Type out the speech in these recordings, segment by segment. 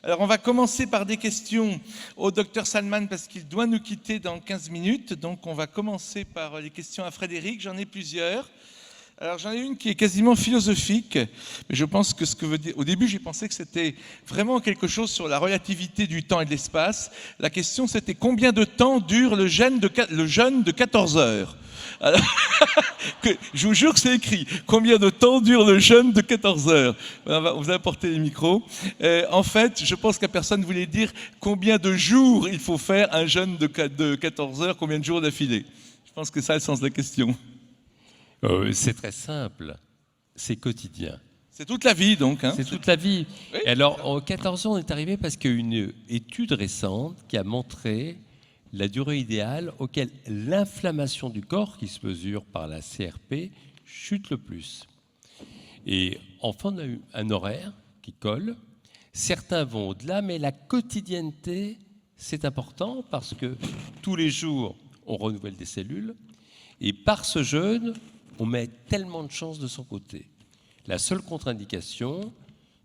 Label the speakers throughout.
Speaker 1: Alors, on va commencer par des questions au docteur Salman parce qu'il doit nous quitter dans 15 minutes. Donc, on va commencer par les questions à Frédéric. J'en ai plusieurs. Alors, j'en ai une qui est quasiment philosophique, mais je pense que ce que veut dire... Au début, j'ai pensé que c'était vraiment quelque chose sur la relativité du temps et de l'espace. La question, c'était combien de temps dure le jeûne de 14 heures? Alors, je vous jure que c'est écrit. Combien de temps dure le jeûne de 14 heures? On vous a apporté les micros. En fait, je pense qu'à personne voulait dire combien de jours il faut faire un jeûne de 14 heures, combien de jours d'affilée. Je pense que c'est le sens de la question.
Speaker 2: C'est très simple, c'est quotidien.
Speaker 1: C'est toute la vie, donc. Hein.
Speaker 2: C'est toute la vie.
Speaker 1: Oui.
Speaker 2: Et alors, en 14 ans, on est arrivé parce qu'il y a une étude récente qui a montré la durée idéale auquel l'inflammation du corps, qui se mesure par la CRP, chute le plus. Et enfin, on a eu un horaire qui colle. Certains vont au-delà, mais la quotidienneté, c'est important parce que tous les jours, on renouvelle des cellules. Et par ce jeûne, on met tellement de chances de son côté. La seule contre-indication,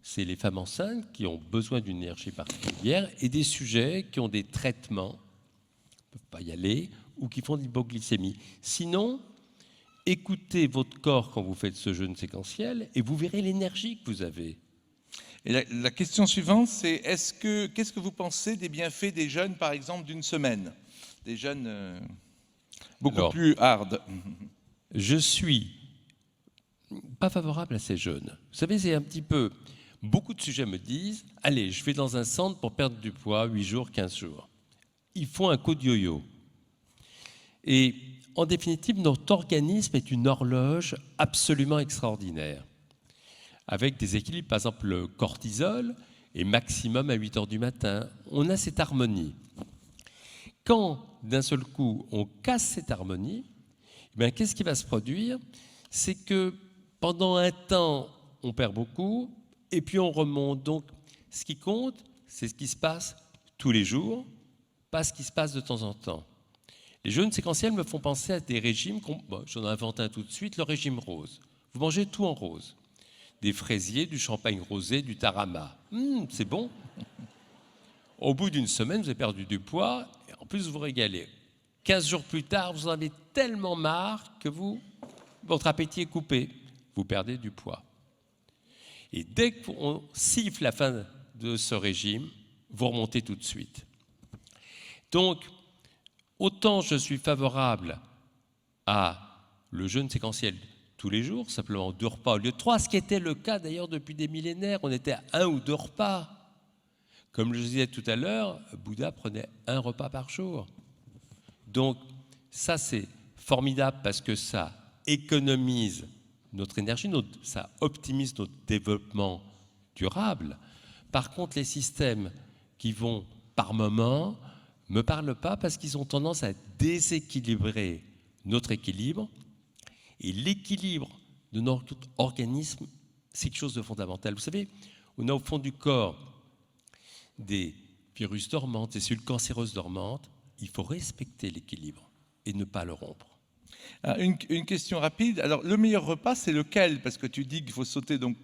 Speaker 2: c'est les femmes enceintes qui ont besoin d'une énergie particulière et des sujets qui ont des traitements, ne peuvent pas y aller, ou qui font de l'hypoglycémie. Sinon, écoutez votre corps quand vous faites ce jeûne séquentiel et vous verrez l'énergie que vous avez.
Speaker 1: Et la question suivante, c'est qu'est-ce que vous pensez des bienfaits des jeûnes, par exemple, d'une semaine? Des jeûnes beaucoup plus hard.
Speaker 2: Je suis pas favorable à ces jeûnes. Vous savez, c'est un petit peu... Beaucoup de sujets me disent « Allez, je vais dans un centre pour perdre du poids, 8 jours, 15 jours. » Ils font un coup de yo-yo. Et en définitive, notre organisme est une horloge absolument extraordinaire. Avec des équilibres, par exemple, le cortisol est maximum à 8 heures du matin. On a cette harmonie. Quand, d'un seul coup, on casse cette harmonie, bien, qu'est-ce qui va se produire? C'est que pendant un temps, on perd beaucoup, et puis on remonte. Donc, ce qui compte, c'est ce qui se passe tous les jours, pas ce qui se passe de temps en temps. Les jeûnes séquentiels me font penser à des régimes, j'en invente un tout de suite, le régime rose. Vous mangez tout en rose. Des fraisiers, du champagne rosé, du tarama. C'est bon. Au bout d'une semaine, vous avez perdu du poids, et en plus vous vous régalez. 15 jours plus tard, vous en avez tellement marre que votre appétit est coupé. Vous perdez du poids. Et dès qu'on siffle la fin de ce régime, vous remontez tout de suite. Donc, autant je suis favorable à le jeûne séquentiel tous les jours, simplement 2 repas au lieu de 3, ce qui était le cas d'ailleurs depuis des millénaires. On était à 1 ou 2 repas. Comme je disais tout à l'heure, Bouddha prenait 1 repas par jour. Donc, ça, c'est formidable parce que ça économise notre énergie, ça optimise notre développement durable. Par contre, les systèmes qui vont par moment ne me parlent pas parce qu'ils ont tendance à déséquilibrer notre équilibre. Et l'équilibre de notre organisme, c'est quelque chose de fondamental. Vous savez, on a au fond du corps des virus dormants, des cellules cancéreuses dormantes. Il faut respecter l'équilibre et ne pas le rompre.
Speaker 1: Une question rapide. Alors, le meilleur repas, c'est lequel? Parce que tu dis qu'il faut sauter, donc,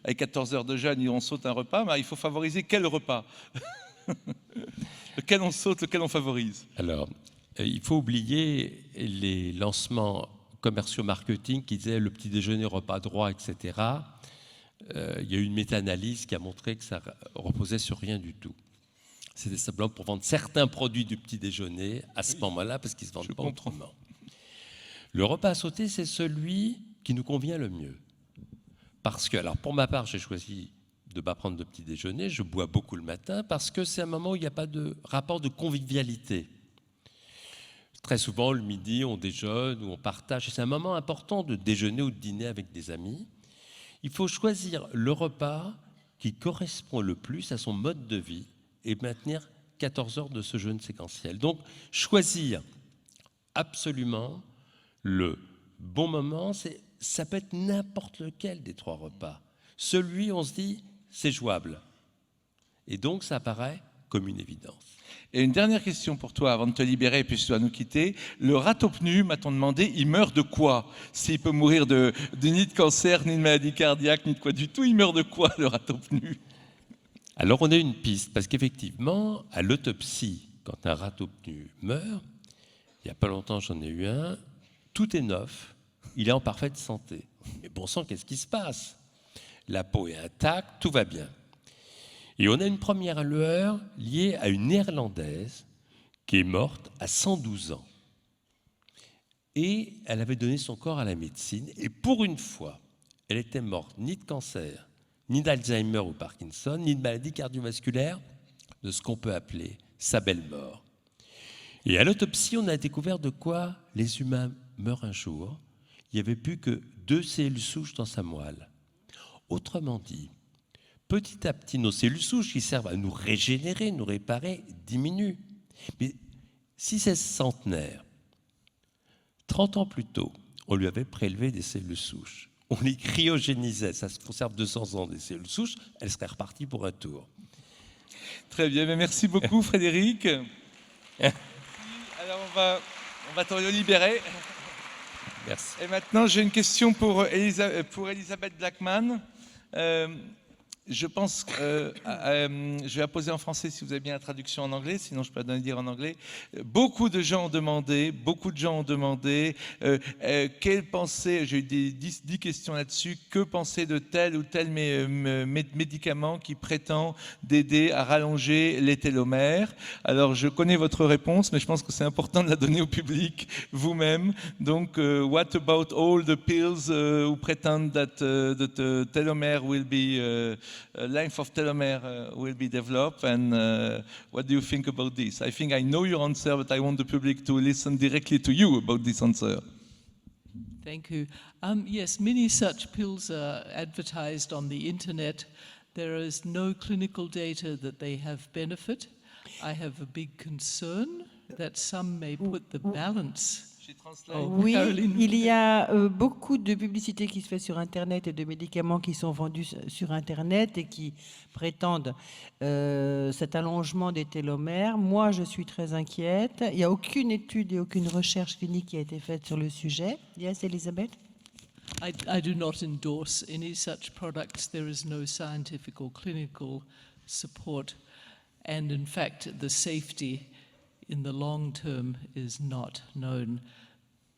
Speaker 1: avec 14 heures de jeûne, on saute un repas, mais il faut favoriser quel repas? Lequel on saute, lequel on favorise?
Speaker 2: Alors, il faut oublier les lancements commerciaux marketing qui disaient le petit déjeuner, repas droit, etc. Il y a eu une méta-analyse qui a montré que ça reposait sur rien du tout. C'était simplement pour vendre certains produits du petit déjeuner à ce moment-là, parce qu'ils ne se vendent pas autrement. Le repas à sauter, c'est celui qui nous convient le mieux. Parce que, alors pour ma part, j'ai choisi de ne pas prendre de petit déjeuner, je bois beaucoup le matin, parce que c'est un moment où il n'y a pas de rapport de convivialité. Très souvent, le midi, on déjeune ou on partage. Et c'est un moment important de déjeuner ou de dîner avec des amis. Il faut choisir le repas qui correspond le plus à son mode de vie et maintenir 14 heures de ce jeûne séquentiel. Donc, choisir absolument le bon moment, ça peut être n'importe lequel des 3 repas. Celui, on se dit, c'est jouable. Et donc, ça apparaît comme une évidence.
Speaker 1: Et une dernière question pour toi, avant de te libérer, puis tu dois nous quitter. Le ratopnu, m'a-t-on demandé, il meurt de quoi? S'il peut mourir ni de cancer, ni de maladie cardiaque, ni de quoi du tout, il meurt de quoi, le ratopnu?
Speaker 2: Alors on a une piste, parce qu'effectivement, à l'autopsie, quand un rat obtenu meurt, il n'y a pas longtemps j'en ai eu un, tout est neuf, il est en parfaite santé. Mais bon sang, qu'est-ce qui se passe? La peau est intacte, tout va bien. Et on a une première lueur liée à une Néerlandaise qui est morte à 112 ans. Et elle avait donné son corps à la médecine, et pour une fois, elle était morte ni de cancer, ni d'Alzheimer ou Parkinson, ni de maladie cardiovasculaire, de ce qu'on peut appeler sa belle mort. Et à l'autopsie, on a découvert de quoi les humains meurent un jour. Il n'y avait plus que 2 cellules souches dans sa moelle. Autrement dit, petit à petit, nos cellules souches qui servent à nous régénérer, nous réparer, diminuent. Mais si c'est centenaire, 30 ans plus tôt, on lui avait prélevé des cellules souches. On les cryogénisait, ça se conserve 200 ans des cellules souches, elles seraient reparties pour un tour.
Speaker 1: Très bien, mais merci beaucoup Frédéric. Alors on va te libérer.
Speaker 2: Merci.
Speaker 1: Et maintenant j'ai une question pour Elisabeth Blackman. Je pense que je vais la poser en français si vous avez bien la traduction en anglais, sinon je peux la dire en anglais. Beaucoup de gens ont demandé, quelle pensée, j'ai eu 10 questions là-dessus, que penser de tel ou tel médicament qui prétend d'aider à rallonger les télomères. Alors je connais votre réponse, mais je pense que c'est important de la donner au public vous-même. Donc, what about all the pills who pretend that the telomere will be length of telomere will be developed, and what do you think about this? I think I know your answer, but I want the public to listen directly to you about this answer.
Speaker 3: Thank you. Yes, many such pills are advertised on the internet. There is no clinical data that they have benefit. I have a big concern that some may put the balance.
Speaker 4: Oui, il y a beaucoup de publicité qui se fait sur Internet et de médicaments qui sont vendus sur Internet et qui prétendent cet allongement des télomères. Moi, je suis très inquiète. Il n'y a aucune étude et aucune recherche clinique qui a été faite sur le sujet. Yes, Elisabeth?
Speaker 3: I do not endorse any such products. There is no scientific or clinical support. And in fact, the safety in the long term is not known.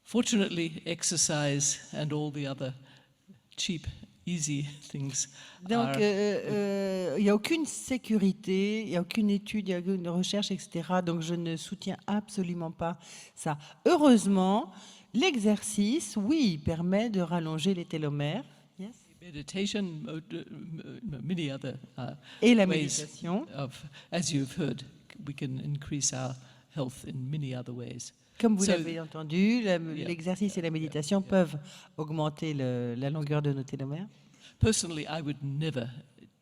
Speaker 3: Fortunately, exercise and all the other cheap, easy things.
Speaker 4: Donc, il n'y a aucune sécurité, il n'y a aucune étude, il n'y a aucune recherche, etc. Donc, je ne soutiens absolument pas ça. Heureusement, l'exercice, oui, permet de rallonger les télomères. Yes.
Speaker 3: Meditation, many other
Speaker 4: Et la
Speaker 3: ways
Speaker 4: méditation.
Speaker 3: As you've heard, we can increase our health in many other ways.
Speaker 4: Comme vous l'avez entendu, l'exercice et la méditation peuvent augmenter la longueur de nos télomères.
Speaker 3: Personally, I would never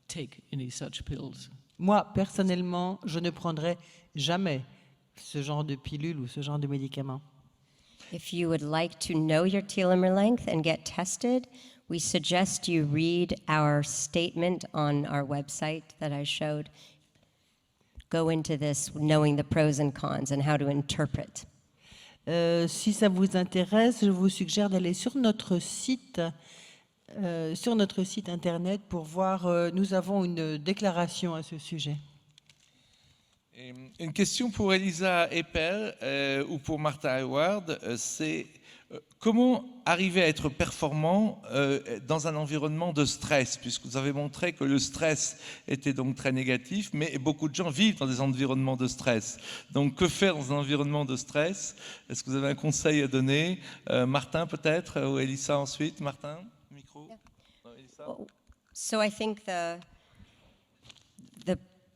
Speaker 3: take any such pills.
Speaker 4: Moi, personnellement, je ne prendrai jamais ce genre de pilule ou ce genre de médicament.
Speaker 5: If you would like to know your telomere length and get tested, we suggest you read our statement on our website that I showed. Go into this knowing the pros and cons and how to interpret.
Speaker 4: Si ça vous intéresse, je vous suggère d'aller sur notre site internet pour voir. Nous avons une déclaration à ce sujet.
Speaker 1: Une question pour Elisa Eppel ou pour Martha Hayward, c'est comment arriver à être performant dans un environnement de stress, puisque vous avez montré que le stress était donc très négatif, mais beaucoup de gens vivent dans des environnements de stress. Donc que faire dans un environnement de stress? Est-ce que vous avez un conseil à donner? Martin peut-être, ou Elisa ensuite? Martin, micro. Non, Elisa.
Speaker 5: So I think the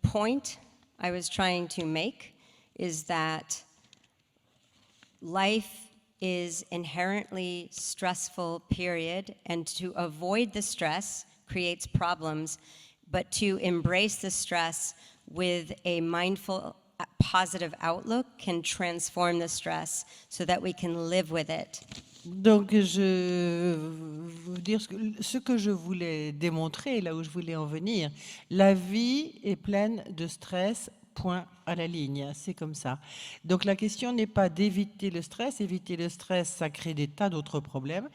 Speaker 5: point I was trying to make is that life is inherently stressful period, and to avoid the stress creates problems, but to embrace the stress with a mindful, positive outlook can transform the stress so that we can live with it.
Speaker 4: Donc, je veux dire ce que je voulais démontrer, là où je voulais en venir. La vie est pleine de stress point à la ligne, c'est comme ça. Donc la question n'est pas d'éviter le stress. Éviter le stress, ça crée des tas d'autres problèmes.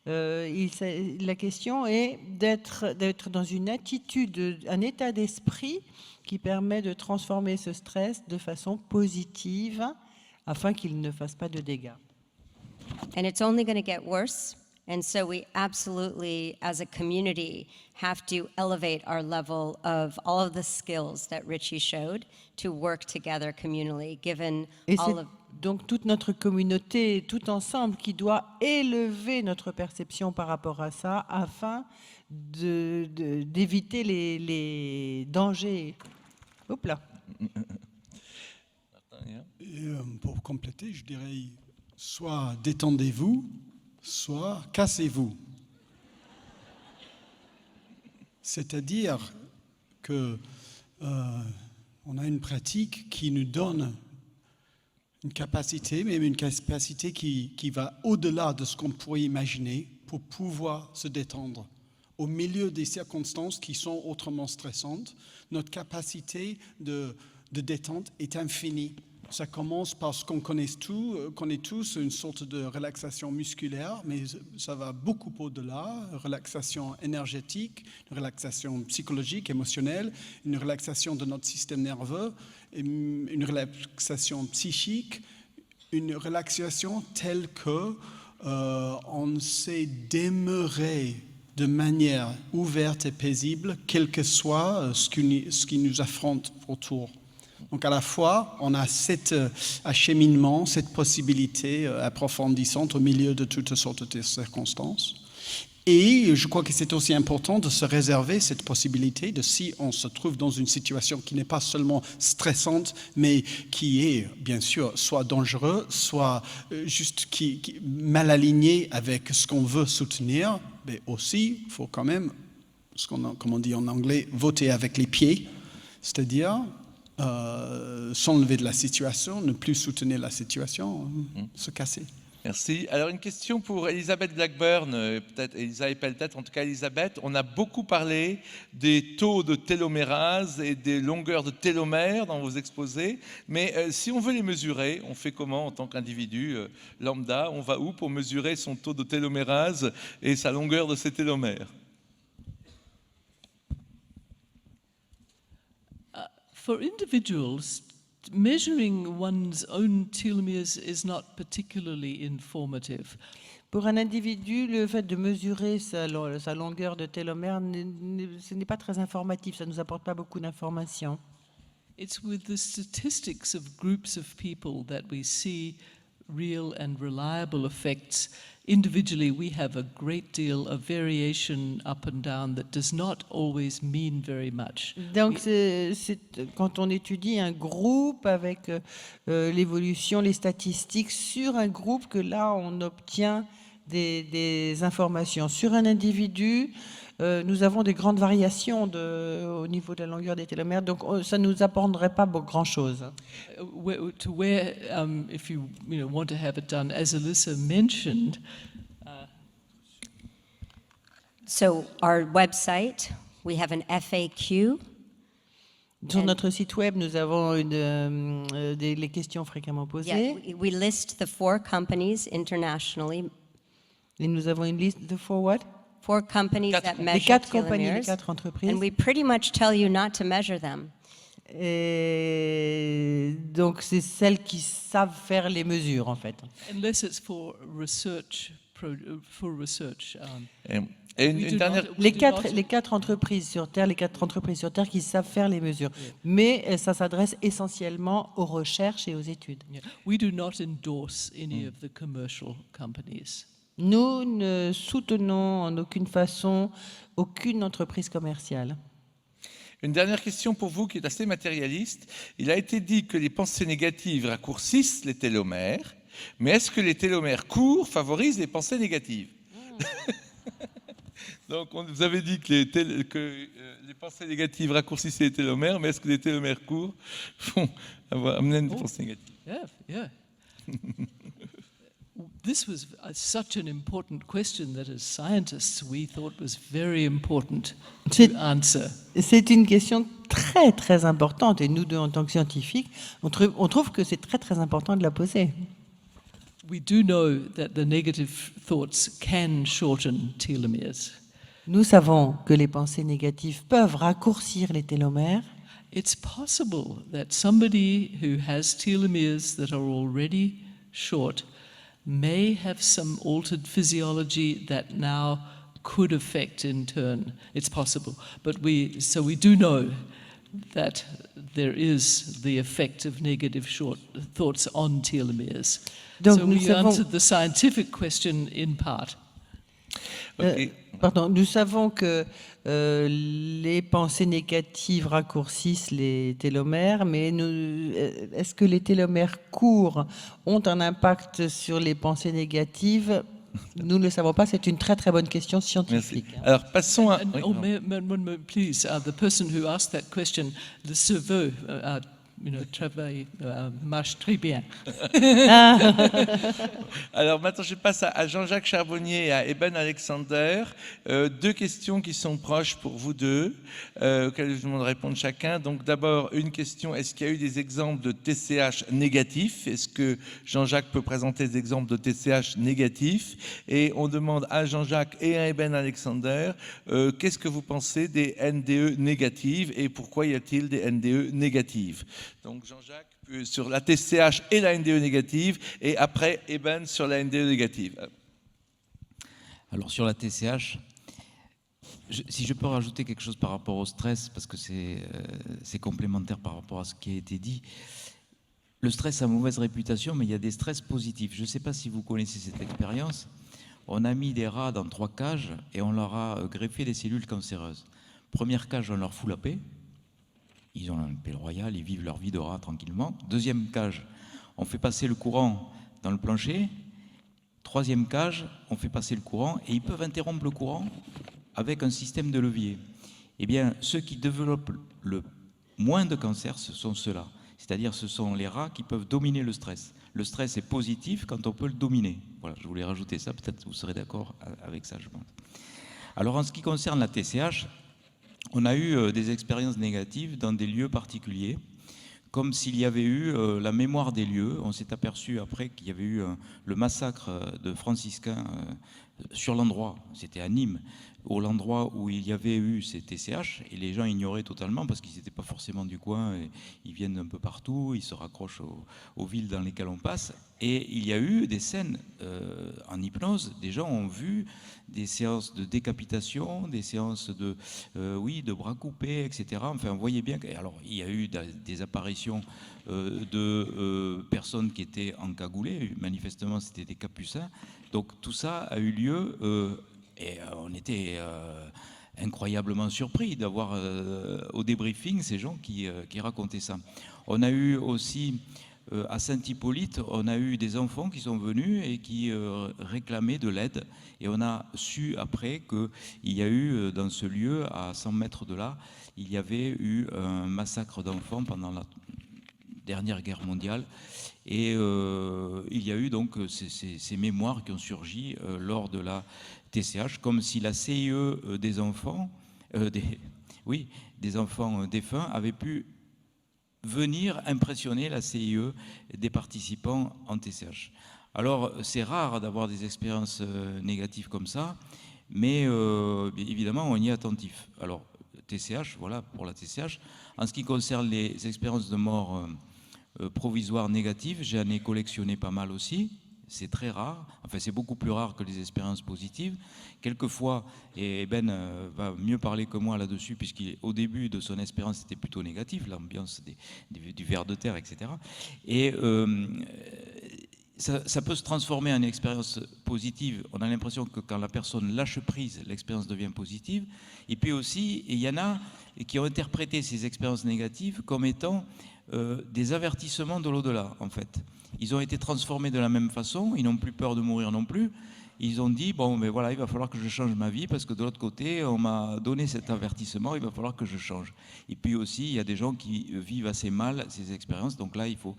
Speaker 4: La question est d'être dans une attitude, un état d'esprit qui permet de transformer ce stress de façon positive afin qu'il ne fasse pas de dégâts.
Speaker 5: And it's only going to get worse. And so we absolutely, as a community, have to elevate our level of all of the skills that Richie showed to work together communally, given
Speaker 4: Et
Speaker 5: all
Speaker 4: c'est
Speaker 5: of...
Speaker 4: donc toute notre communauté, tout ensemble, qui doit élever notre perception par rapport à ça afin d'éviter les dangers. Hop là.
Speaker 6: Et pour compléter, je dirais soit détendez-vous, soit cassez-vous. C'est-à-dire que on a une pratique qui nous donne une capacité, même une capacité qui va au-delà de ce qu'on pourrait imaginer pour pouvoir se détendre. Au milieu des circonstances qui sont autrement stressantes, notre capacité de détente est infinie. Ça commence par ce qu'on connaît tous, une sorte de relaxation musculaire, mais ça va beaucoup au-delà, relaxation énergétique, une relaxation psychologique, émotionnelle, une relaxation de notre système nerveux, une relaxation psychique, une relaxation telle que on sait demeurer de manière ouverte et paisible, quel que soit ce qui nous affronte autour. Donc à la fois, on a cet acheminement, cette possibilité approfondissante au milieu de toutes sortes de circonstances. Et je crois que c'est aussi important de se réserver cette possibilité de, si on se trouve dans une situation qui n'est pas seulement stressante, mais qui est, bien sûr, soit dangereux, soit juste qui mal aligné avec ce qu'on veut soutenir, mais aussi, il faut quand même, comme on dit en anglais, voter avec les pieds, c'est-à-dire s'enlever de la situation, ne plus soutenir la situation, se casser.
Speaker 1: Merci. Alors une question pour Elisabeth Blackburn, peut-être Elisa Eppel, peut-être en tout cas Elisabeth. On a beaucoup parlé des taux de télomérase et des longueurs de télomères dans vos exposés, mais si on veut les mesurer, on fait comment en tant qu'individu lambda? On va où pour mesurer son taux de télomérase et sa longueur de ses télomères?
Speaker 3: For individuals, measuring one's own telomeres is not particularly informative.
Speaker 4: Pour un individu, le fait de mesurer sa longueur de télomère, ce n'est pas très informatif, ça ne nous apporte pas beaucoup d'informations.
Speaker 3: It's with the statistics of groups of people that we see real and reliable effects. Individually, we have a great deal of variation up and down that does not always mean very much.
Speaker 4: Donc, quand on étudie un groupe avec l'évolution, les statistiques sur un groupe, que là, on obtient des informations. Sur un individu, nous avons des grandes variations au niveau de la longueur des télomères, donc ça ne nous apprendrait pas grand-chose.
Speaker 3: If you want to have it done, as Alyssa mentioned.
Speaker 5: So our website, we have an FAQ.
Speaker 4: Sur notre site web, nous avons les questions fréquemment posées.
Speaker 5: Yeah, we list the 4 companies internationally.
Speaker 4: Et nous avons une liste de
Speaker 5: 4 companies that
Speaker 4: les
Speaker 5: measure
Speaker 4: 4 compagnies, les
Speaker 5: telomeres,
Speaker 4: 4 entreprises.
Speaker 5: and we pretty much tell you not to measure them.
Speaker 4: Et donc, c'est celles qui savent faire les mesures, en fait.
Speaker 3: Unless it's for research.
Speaker 1: Et une dernière...
Speaker 4: Les quatre entreprises sur Terre qui savent faire les mesures. Mais ça s'adresse essentiellement aux recherches et aux études.
Speaker 3: Yeah. We do not endorse any of the commercial companies.
Speaker 4: Nous ne soutenons en aucune façon aucune entreprise commerciale.
Speaker 1: Une dernière question pour vous qui est assez matérialiste. Il a été dit que les pensées négatives raccourcissent les télomères, mais est-ce que les télomères courts favorisent les pensées négatives? Donc, vous avez dit que les pensées négatives raccourcissaient les télomères, mais est-ce que les télomères courts font amener des pensées négatives?
Speaker 3: Yeah. this was such an important question that as scientists we thought was very important to answer.
Speaker 4: C'est une question très très importante et nous deux en tant que scientifiques, on trouve que c'est très très important de la poser.
Speaker 3: We do know that the negative thoughts can shorten telomeres.
Speaker 4: Nous savons que les pensées négatives peuvent raccourcir les télomères.
Speaker 3: It's possible that somebody who has telomeres that are already short may have some altered physiology that now could affect in turn. It's possible. But we do know that there is the effect of negative short thoughts on telomeres.
Speaker 4: Donc,
Speaker 3: so
Speaker 4: nous
Speaker 3: we
Speaker 4: savons-
Speaker 3: answered the scientific question in part.
Speaker 1: Ok.
Speaker 4: Nous savons que les pensées négatives raccourcissent les télomères, mais est-ce que les télomères courts ont un impact sur les pensées négatives? Nous ne le savons pas, c'est une très très bonne question
Speaker 1: Merci.
Speaker 4: scientifique.
Speaker 1: Alors passons à...
Speaker 3: And,
Speaker 1: oui,
Speaker 3: oh,
Speaker 1: non.
Speaker 3: please, the person who asked that question, le cerveau, marche très bien.
Speaker 1: Alors maintenant, je passe à Jean-Jacques Charbonnier et à Eben Alexander. Deux questions qui sont proches pour vous deux, auxquelles je vous demande de répondre chacun. Donc d'abord, une question, est-ce qu'il y a eu des exemples de TCH négatifs? Est-ce que Jean-Jacques peut présenter des exemples de TCH négatifs? Et on demande à Jean-Jacques et à Eben Alexander, qu'est-ce que vous pensez des NDE négatives et pourquoi y a-t-il des NDE négatives? Donc Jean-Jacques sur la TCH et la NDE négative, et après Eben sur la NDE négative.
Speaker 7: Alors sur la TCH, si je peux rajouter quelque chose par rapport au stress, parce que c'est complémentaire par rapport à ce qui a été dit. Le stress a mauvaise réputation, mais il y a des stress positifs. Je ne sais pas si vous connaissez cette expérience. On a mis des rats dans 3 cages et on leur a greffé des cellules cancéreuses. Première cage, on leur fout la paix. Ils ont un paix royale, ils vivent leur vie de rat tranquillement. Deuxième cage, on fait passer le courant dans le plancher. Troisième cage, on fait passer le courant et ils peuvent interrompre le courant avec un système de levier. Eh bien, ceux qui développent le moins de cancer, ce sont ceux-là. C'est-à-dire, ce sont les rats qui peuvent dominer le stress. Le stress est positif quand on peut le dominer. Voilà, je voulais rajouter ça, peut-être vous serez d'accord avec ça, je pense. Alors, en ce qui concerne la TCH, on a eu des expériences négatives dans des lieux particuliers, comme s'il y avait eu la mémoire des lieux. On s'est aperçu après qu'il y avait eu le massacre de franciscains sur l'endroit, c'était à Nîmes, au l'endroit où il y avait eu ces TCH, et les gens ignoraient totalement parce qu'ils n'étaient pas forcément du coin, et ils viennent un peu partout, ils se raccrochent aux villes dans lesquelles on passe. Et il y a eu des scènes en hypnose, des gens ont vu des séances de décapitation, des séances de bras coupés, etc. Enfin, vous voyez bien alors il y a eu des apparitions de personnes qui étaient encagoulées, manifestement c'était des capucins. Donc tout ça a eu lieu et on était incroyablement surpris d'avoir au débriefing ces gens qui racontaient ça. On a eu aussi à Saint-Hippolyte, on a eu des enfants qui sont venus et qui réclamaient de l'aide. Et on a su après qu'il y a eu dans ce lieu, à 100 mètres de là, il y avait eu un massacre d'enfants pendant la dernière guerre mondiale. Et il y a eu donc ces mémoires qui ont surgi lors de la TCH, comme si la CIE des enfants, des enfants défunts avait pu venir impressionner la CIE des participants en TCH. Alors, c'est rare d'avoir des expériences négatives comme ça, mais évidemment, on y est attentif. Alors, TCH, voilà pour la TCH. En ce qui concerne les expériences de mort provisoires négatives, j'en ai collectionné pas mal aussi. C'est très rare, enfin c'est beaucoup plus rare que les expériences positives. Quelquefois, et Ben va mieux parler que moi là-dessus, puisqu'au début de son expérience c'était plutôt négatif, l'ambiance du ver de terre, etc. Et ça peut se transformer en expérience positive. On a l'impression que quand la personne lâche prise, l'expérience devient positive. Et puis aussi, il y en a qui ont interprété ces expériences négatives comme étant des avertissements de l'au-delà, en fait. Ils ont été transformés de la même façon, ils n'ont plus peur de mourir non plus. Ils ont dit, bon, mais voilà, il va falloir que je change ma vie parce que de l'autre côté, on m'a donné cet avertissement, il va falloir que je change. Et puis aussi, il y a des gens qui vivent assez mal ces expériences, donc là, il faut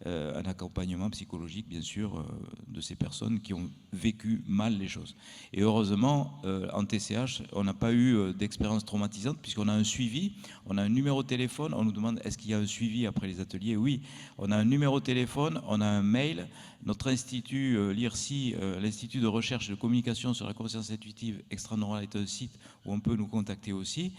Speaker 7: un accompagnement psychologique, bien sûr, de ces personnes qui ont vécu mal les choses. Et heureusement, en TCH, on n'a pas eu d'expérience traumatisante puisqu'on a un suivi, on a un numéro de téléphone, on nous demande est-ce qu'il y a un suivi après les ateliers. Oui, on a un numéro de téléphone, on a un mail. Notre institut, l'IRSI, l'Institut de recherche et de communication sur la conscience intuitive extraneurale est un site où on peut nous contacter aussi.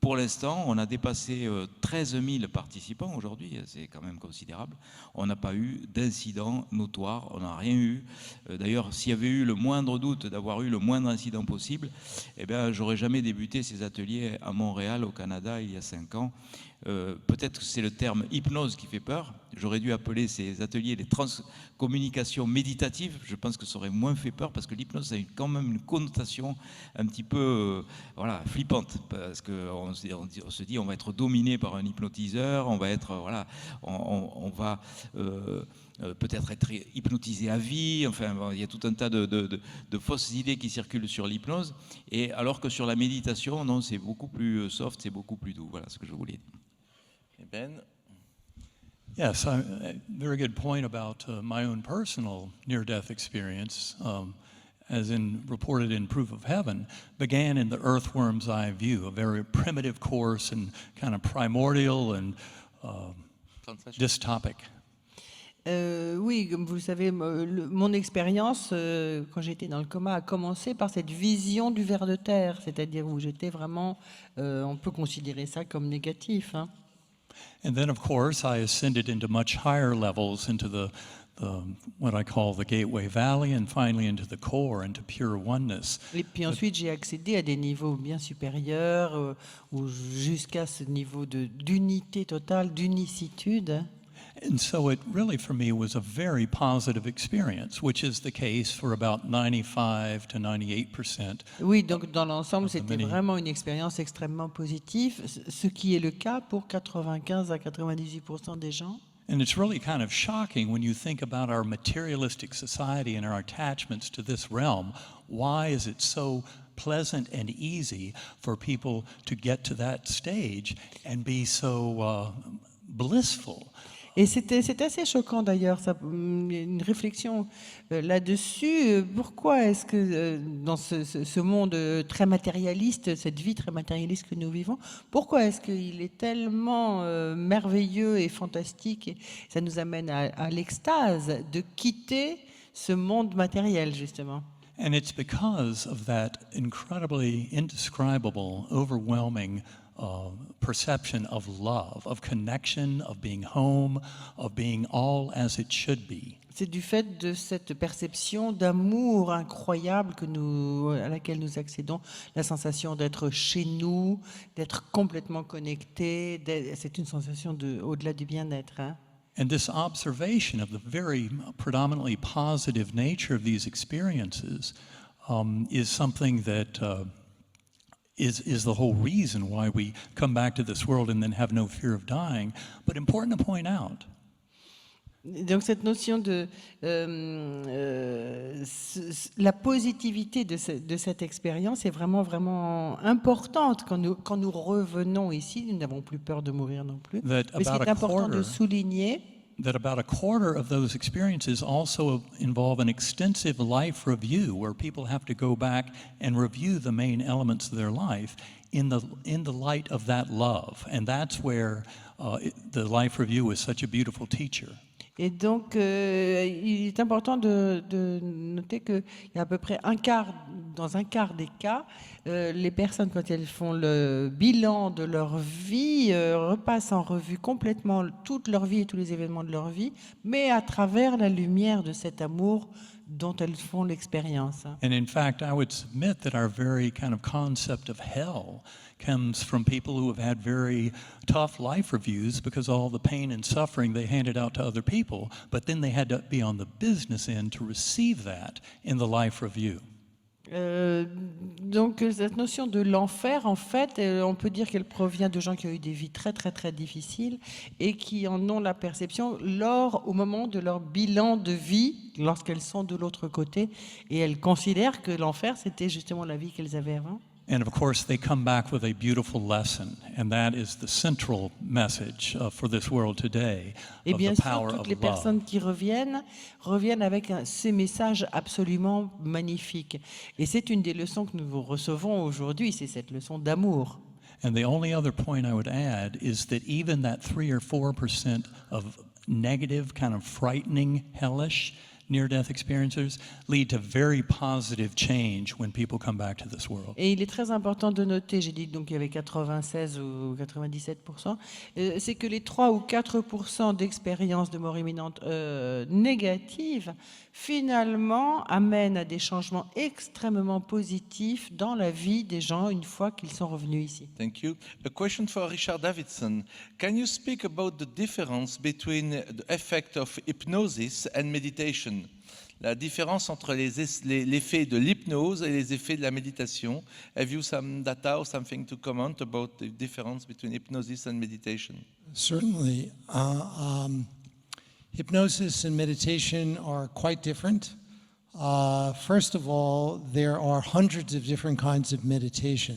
Speaker 7: Pour l'instant, on a dépassé 13 000 participants aujourd'hui, c'est quand même considérable. On n'a pas eu d'incident notoire, on n'a rien eu. D'ailleurs, s'il y avait eu le moindre doute d'avoir eu le moindre incident possible, eh bien, j'aurais jamais débuté ces ateliers à Montréal, au Canada, il y a 5 ans. Peut-être que c'est le terme hypnose qui fait peur. J'aurais dû appeler ces ateliers les transcommunications méditatives. Je pense que ça aurait moins fait peur parce que l'hypnose a quand même une connotation un petit peu voilà, flippante. Parce qu'on se dit on va être dominé par un hypnotiseur, on va être on va peut-être être hypnotisé à vie. Enfin, bon, il y a tout un tas de fausses idées qui circulent sur l'hypnose. Et alors que sur la méditation, non, c'est beaucoup plus soft, c'est beaucoup plus doux. Voilà ce que je voulais dire.
Speaker 1: Ben?
Speaker 8: Yes, very good point about my own personal near-death experience, as in reported in Proof of Heaven, began in the earthworm's eye view, a very primitive course and kind of primordial and dystopic.
Speaker 4: Oui, comme vous le savez, mon expérience, quand j'étais dans le coma, a commencé par cette vision du ver de terre, c'est-à-dire où j'étais vraiment, on peut considérer ça comme négatif, hein.
Speaker 8: And then, of course, I ascended into much higher levels, into the what I call the Gateway Valley, and finally into the core, into pure oneness.
Speaker 4: Et puis ensuite, j'ai accédé à des niveaux bien supérieurs, ou jusqu'à ce niveau d'unité totale, d'unicitude.
Speaker 8: And so it really, for me, was a very positive experience, which is the case for about 95 to 98%.
Speaker 4: Oui, donc dans l'ensemble, c'était
Speaker 8: many-
Speaker 4: vraiment une expérience extrêmement positive, ce qui est le cas pour 95 à 98% des gens.
Speaker 8: And it's really kind of shocking when you think about our materialistic society and our attachments to this realm. Why is it so pleasant and easy for people to get to that stage and be so blissful?
Speaker 4: Et c'est assez choquant d'ailleurs, une réflexion là-dessus. Pourquoi est-ce que dans ce monde très matérialiste, cette vie très matérialiste que nous vivons, pourquoi est-ce qu'il est tellement merveilleux et fantastique, et ça nous amène à l'extase de quitter ce monde matériel, justement?
Speaker 8: And it's because of that incredibly indescribable, overwhelming perception of love, of connection, of being home, of being all as it should be.
Speaker 4: C'est du fait de cette perception d'amour incroyable à laquelle nous accédons, la sensation d'être chez nous, d'être complètement connecté, c'est une sensation au-delà du bien-être, hein.
Speaker 8: And this observation of the very predominantly positive nature of these experiences is something that is the whole reason why we come back to this world and then have no fear of dying. But important to point out.
Speaker 4: Donc cette notion de la positivité de cette expérience est vraiment, vraiment importante quand nous revenons ici. Nous n'avons plus peur de mourir non plus. Mais ce qui est important de souligner,
Speaker 8: that about a quarter of those experiences also involve an extensive life review where people have to go back and review the main elements of their life in the light of that love. And that's where the life review is such a beautiful teacher.
Speaker 4: Et donc, il est important de noter qu'il y a à peu près dans un quart des cas, les personnes, quand elles font le bilan de leur vie, repassent en revue complètement toute leur vie et tous les événements de leur vie, mais à travers la lumière de cet amour dont elles font l'expérience.
Speaker 8: And in fact, I would submit that our very kind of concept of hell comes from people who have had very tough life reviews because all the pain and suffering they handed out to other people, but then they had to be on the business end to receive that in the life review.
Speaker 4: Donc cette notion de l'enfer, en fait, on peut dire qu'elle provient de gens qui ont eu des vies très très très difficiles et qui en ont la perception au moment de leur bilan de vie, lorsqu'elles sont de l'autre côté, et elles considèrent que l'enfer c'était justement la vie qu'elles avaient avant.
Speaker 8: And of course, they come back with a beautiful lesson, and that is the central message for this world today
Speaker 4: Et
Speaker 8: of
Speaker 4: bien
Speaker 8: the
Speaker 4: sûr,
Speaker 8: power
Speaker 4: toutes
Speaker 8: of
Speaker 4: les
Speaker 8: love.
Speaker 4: personnes qui reviennent avec ces messages absolument magnifiques. Et c'est une des leçons que nous recevons aujourd'hui, c'est cette leçon d'amour.
Speaker 8: And the only other point I would add is that even that 3 or 4% of negative, kind of frightening, hellish near-death experiences lead to very positive change when people come back to this world.
Speaker 4: Et il est très important de noter, j'ai dit donc qu'il y avait 96 ou 97%, c'est que les 3 ou 4% d'expériences de mort imminente négatives, finalement, amènent à des changements extrêmement positifs dans la vie des gens une fois qu'ils sont revenus ici.
Speaker 1: Thank you. A question for Richard Davidson. Can you speak about the difference between the effect of hypnosis and meditation? La différence entre l'effet de l'hypnose et les effets de la méditation. Have you some data or something to comment about the difference between hypnosis and meditation?
Speaker 9: Certainly. Hypnosis and meditation are quite different. First of all, there are hundreds of different kinds of meditation.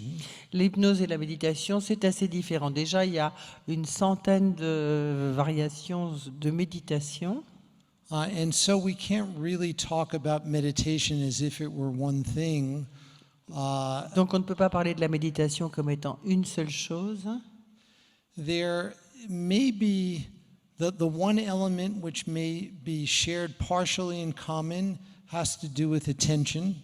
Speaker 4: L'hypnose et la méditation, c'est assez différent. Déjà, il y a une centaine de variations de méditation.
Speaker 9: And so we can't really talk about meditation as if it were one thing.
Speaker 4: Donc on ne peut pas parler de la méditation comme étant une seule chose.
Speaker 9: There may be the one element which may be shared partially in common has to do with attention.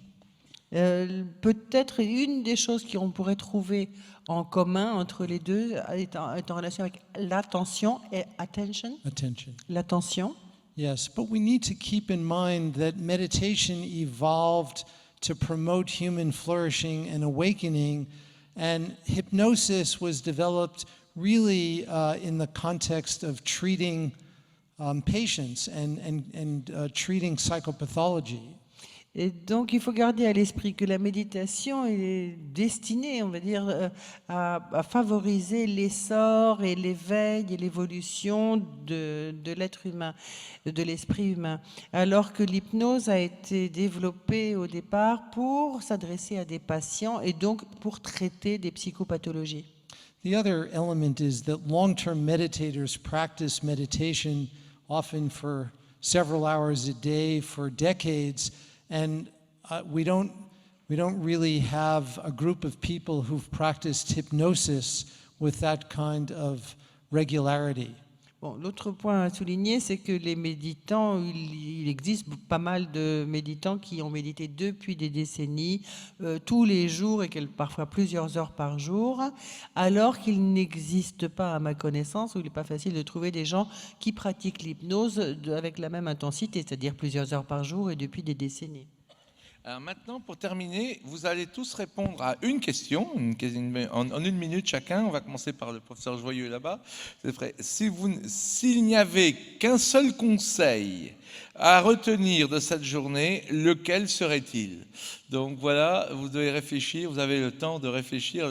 Speaker 4: Peut-être une des choses qu'on pourrait trouver en commun entre les deux est en relation avec l'attention et attention.
Speaker 9: Attention.
Speaker 4: L'attention.
Speaker 9: Yes, but we need to keep in mind that meditation evolved to promote human flourishing and awakening, and hypnosis was developed really in the context of treating patients and treating psychopathology.
Speaker 4: Et donc, il faut garder à l'esprit que la méditation est destinée, on va dire, à favoriser l'essor et l'éveil et l'évolution de l'être humain, de l'esprit humain, alors que l'hypnose a été développée au départ pour s'adresser à des patients et donc pour traiter des psychopathologies.
Speaker 9: The other element is that long-term meditators practice meditation often for several hours a day for decades. And we don't really have a group of people who've practiced hypnosis with that kind of regularity.
Speaker 4: Bon, l'autre point à souligner, c'est que les méditants, il existe pas mal de méditants qui ont médité depuis des décennies, tous les jours et parfois plusieurs heures par jour, alors qu'il n'existe pas, à ma connaissance, ou il n'est pas facile de trouver des gens qui pratiquent l'hypnose avec la même intensité, c'est-à-dire plusieurs heures par jour et depuis des décennies.
Speaker 1: Alors maintenant, pour terminer, vous allez tous répondre à une question, en une minute chacun. On va commencer par le professeur Joyeux là-bas. S'il n'y avait qu'un seul conseil à retenir de cette journée, lequel serait-il? Donc voilà, vous devez réfléchir, vous avez le temps de réfléchir.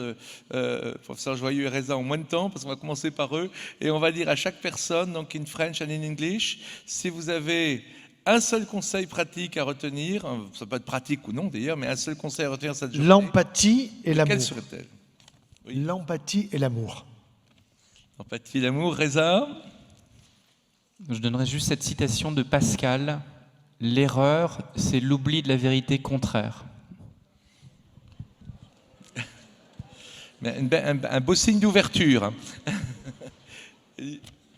Speaker 1: Le professeur Joyeux et Reza ont moins de temps parce qu'on va commencer par eux. Et on va dire à chaque personne, donc in French and in English, si vous avez un seul conseil pratique à retenir, ça peut être pratique ou non d'ailleurs, mais un seul conseil à retenir cette journée.
Speaker 10: L'empathie et l'amour.
Speaker 1: Quelle serait-elle? Oui.
Speaker 10: L'empathie et l'amour.
Speaker 1: L'empathie et l'amour, Reza?
Speaker 11: Je donnerais juste cette citation de Pascal. L'erreur, c'est l'oubli de la vérité contraire.
Speaker 1: Mais un beau signe d'ouverture.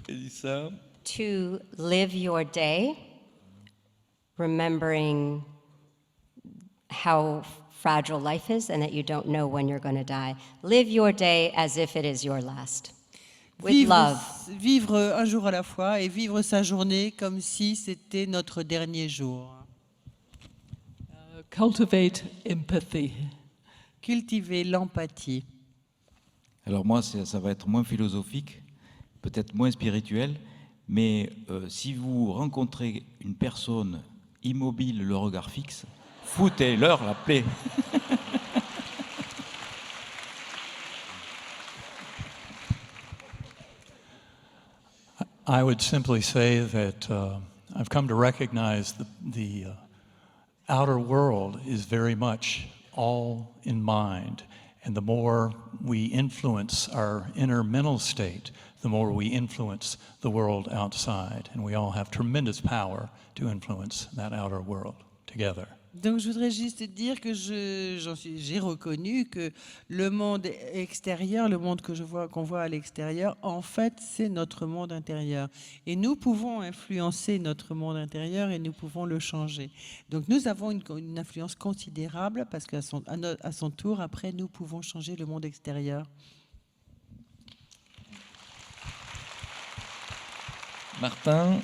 Speaker 1: Elissa?
Speaker 5: To live your day, remembering how fragile life is and that you don't know when you're going to die. Live your day as if it is your last. With love.
Speaker 4: Vivre un jour à la fois et vivre sa journée comme si c'était notre dernier jour.
Speaker 3: Cultivate empathy.
Speaker 4: Cultiver l'empathie.
Speaker 7: Alors moi, ça va être moins philosophique, peut-être moins spirituel, mais si vous rencontrez une personne immobile, le regard fixe, foutez-leur la paix.
Speaker 8: I would simply say that I've come to recognize the outer world is very much all in mind, And the more we influence our inner mental state, the more we influence the world outside. And we all have tremendous power to influence that outer world together.
Speaker 4: Donc je voudrais juste dire que j'ai reconnu que le monde extérieur, le monde qu'on voit à l'extérieur, en fait, c'est notre monde intérieur. Et nous pouvons influencer notre monde intérieur et nous pouvons le changer. Donc nous avons une influence considérable parce qu'à son tour, après, nous pouvons changer le monde extérieur.
Speaker 1: Martin.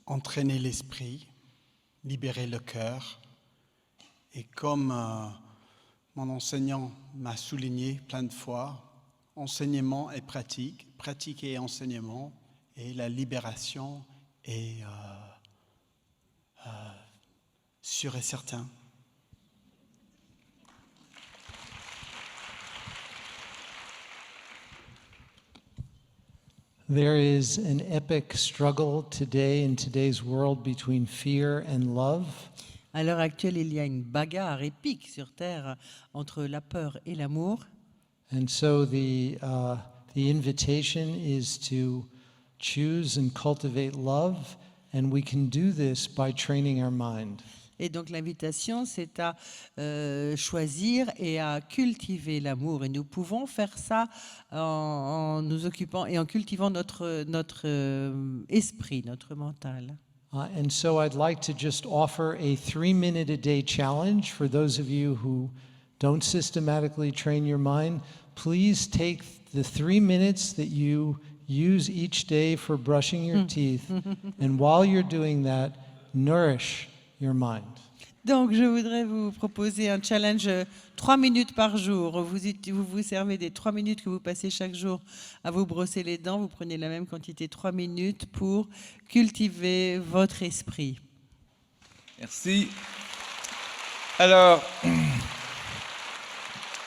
Speaker 6: Entraîner l'esprit, libérer le cœur. Et comme mon enseignant m'a souligné plein de fois, enseignement et pratique, pratique et enseignement, et la libération est sûr et certain.
Speaker 9: There is an epic struggle today in today's world between fear and love.
Speaker 4: À l'heure actuelle, il y a une bagarre épique sur Terre entre la peur et l'amour.
Speaker 9: And so the invitation is to choose and cultivate love, and we can do this by training our mind.
Speaker 4: Et donc l'invitation, c'est à choisir et à cultiver l'amour. Et nous pouvons faire ça en nous occupant et en cultivant notre esprit, notre mental.
Speaker 9: And so I'd like to just offer a 3-minute-a-day challenge for those of you who don't systematically train your mind. Please take the 3 minutes that you use each day for brushing your teeth, and while you're doing that, nourish your mind.
Speaker 4: Donc, je voudrais vous proposer un challenge 3 minutes par jour. Vous servez des 3 minutes que vous passez chaque jour à vous brosser les dents. Vous prenez la même quantité, 3 minutes, pour cultiver votre esprit.
Speaker 1: Merci. Alors,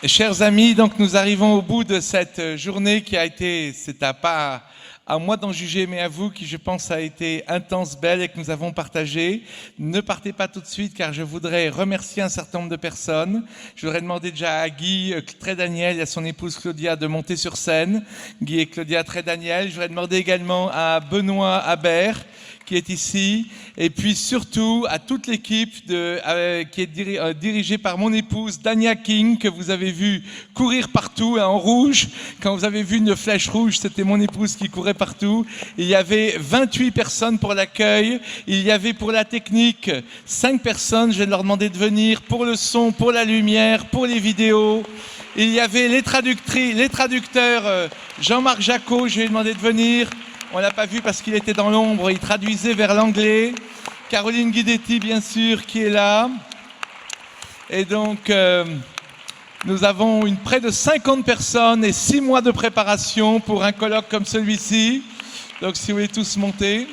Speaker 1: chers amis, donc nous arrivons au bout de cette journée qui a été, c'est pas à moi d'en juger, mais à vous qui, je pense, a été intense, belle et que nous avons partagé. Ne partez pas tout de suite car je voudrais remercier un certain nombre de personnes. Je voudrais demander déjà à Guy Trédaniel et à son épouse Claudia de monter sur scène. Guy et Claudia Trédaniel. Je voudrais demander également à Benoît Habert qui est ici, et puis surtout à toute l'équipe qui est dirigée par mon épouse Dania King, que vous avez vu courir partout en rouge. Quand vous avez vu une flèche rouge, c'était mon épouse qui courait partout. Il y avait 28 personnes pour l'accueil, il y avait pour la technique 5 personnes, je vais leur demander de venir, pour le son, pour la lumière, pour les vidéos. Il y avait les traducteurs, Jean-Marc Jacot, je vais lui demander de venir. On ne l'a pas vu parce qu'il était dans l'ombre, il traduisait vers l'anglais. Caroline Guidetti, bien sûr, qui est là. Et donc, nous avons près de 50 personnes et 6 mois de préparation pour un colloque comme celui-ci. Donc, si vous voulez tous monter.